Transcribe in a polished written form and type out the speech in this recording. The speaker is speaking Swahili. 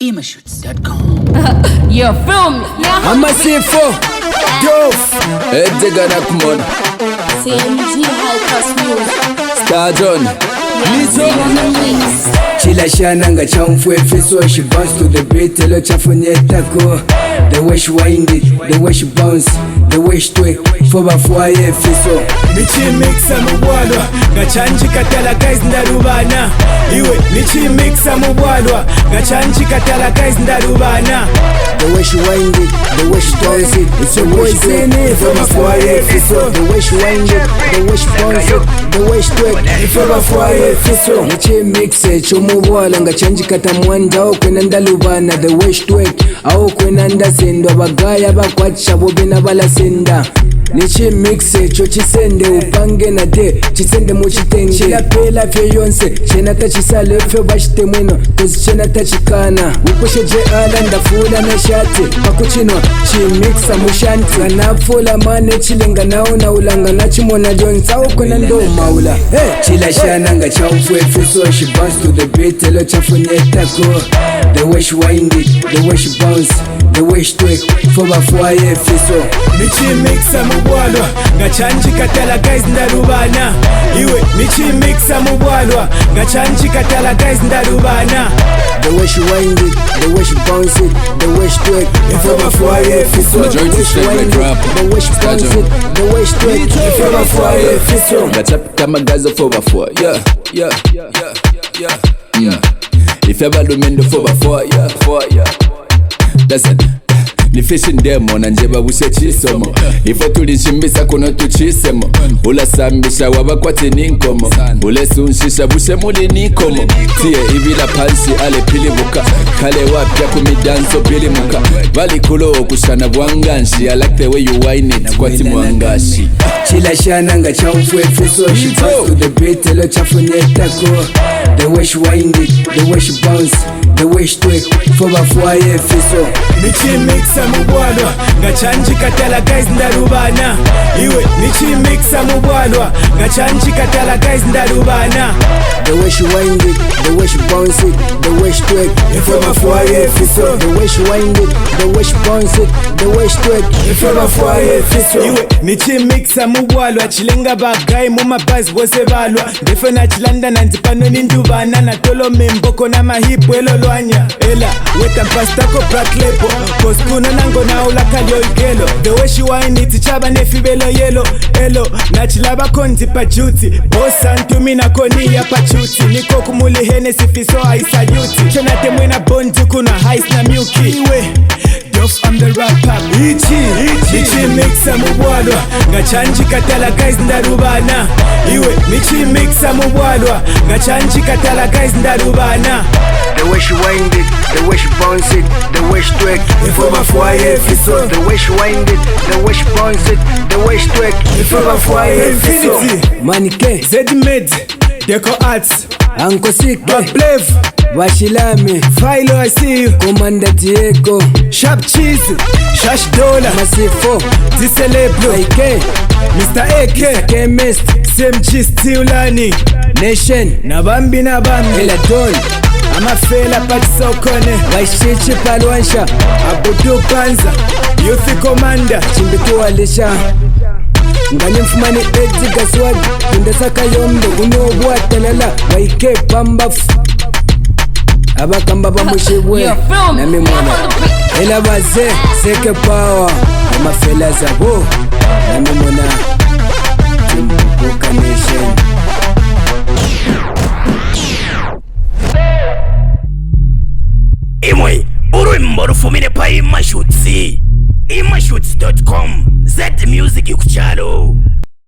imashoots.com. You feel me? I'm a C4 Doof Edgar Nakmon CMG High Class Music. Star John Lizo Chila shana nga chamfwefe so she bounce to the beat Elo chafunyetako The way she wind it, the way she bounce The way she twerk, foba fwaye fiso Michi mixa mubwalwa Gachanchi katala guys ndarubana Iwe michi mixa mubwalwa Gachanchi katala guys ndarubana The way she wind it, the way she bounce it It's your boy Zeni, foba fwaye fiso The way she wind it, the way she bounce it The way she twerk, foba fwaye fiso Michi mixe chomubwala Gachanchi kata mwanda Ao kwena ndalubana The way she twerk, ao kwena ndasendo Abagaya bakwacha bobina balasenda Nichi mixe cho chisende upange na de Chisende mochitenge Chila pela fye yonse Chena tachisale fye bashite mweno Kozi chena tachikana Upushe je ala ndafula na shati Pakuchinwa chi mixa mushanti Ganafula mane chilenga nao na ulanga na chimona jonsa Ukona ndo maula Chila shana nga chaufwe fiso She bounce to the beat Elo chafunyetako The way she wind it The way she bounce The way she twerk Foba fwaye fiso Michi mixa mubwalwa Gachanchi katala guys ndarubana Iwe michi mixa mubwalwa Gachanchi katala guys ndarubana The way she wind it, the way she bounce it, the way she twerk Foba fwaye fiso The way she wind it, the way she bounce it, the way she twerk Foba fwaye fiso Gachap kama gaza foba fwa Yeah If ever lumendo foba fwa Yeah That's it Ni fishing demo na njeba bushe chisomo Ifo tulishimbisa kuno tuchisemo Ula sambisha wabakwati ninkomo Ule sunshisha bushe muli nikomo Tie ibila pansi ale pili muka Kale wapya kumidanso pili muka Bali kulo kushana buanganshi I like the way you whine it kwati muangashi Chila shana nga chamfwe fiso She bounce to the beat elo chafunyetako The way she wind it, the way she bounce The way she twerk Foba fwaye fiso Michi mixa mubwalwa Gachanchi katala guys ndarubana Iwe michi mixa mubwalwa Gachanchi katala guys ndarubana The way she wind it, the way she bounce it The way she twerk Foba fwaye fiso The way she wind it, the way she bounce it The way she twerk Foba fwaye fiso Iwe michi mixa mubwalwa Chilenga bagayi mumabhazi bose balwa Ndefe na chilanda na nzipano nindubana Natolo mimboko na mahipu elo lwanya Ela weta mpastako black label Cause kuna nango na ulaka yoigelo The way she whine it chaba nefibelo yelo Elo na chilaba konzi pa juti Bossa ntumi na koni ya pa chuti Niko kumuli hene sifiso haisayuti Chonate mwena bondi kuna heist na myuki Iwe Doof I'm the rapper Michi mixa mubwalwa Gachanchi katala guys ndarubana Iwe michi mixa mubwalwa Gachanchi katala guys ndarubana The way she wind it, the way she bounce it, the way she twerk Foba fwaye fiso The way she wind it, the way she bounce it, the way she twerk Foba fwaye fiso Manike Zedmed Deco Arts Anko Sike Bablev Washilame Philo I see you Commander Diego Sharp Cheese Shash Dollar Masifo Dicelebro Ike Mr. AK Chemist CMG Stiulani Nation Nabambi Eladon Amafela patisokone Waishichi palwansha Abudu Panza Youth Commander Chimbikuwa lisha Ngani mfumani eti gaswag Kundesa kayombe Unobu atalala Waike pambafu Abakamba bamushibwe Nami mwana Ela baze Seke power Amafela zabo Nami mwana Timbuka Nation Imwe urwimbo rufumire pa imashoots imashoots.com Z music kuchalo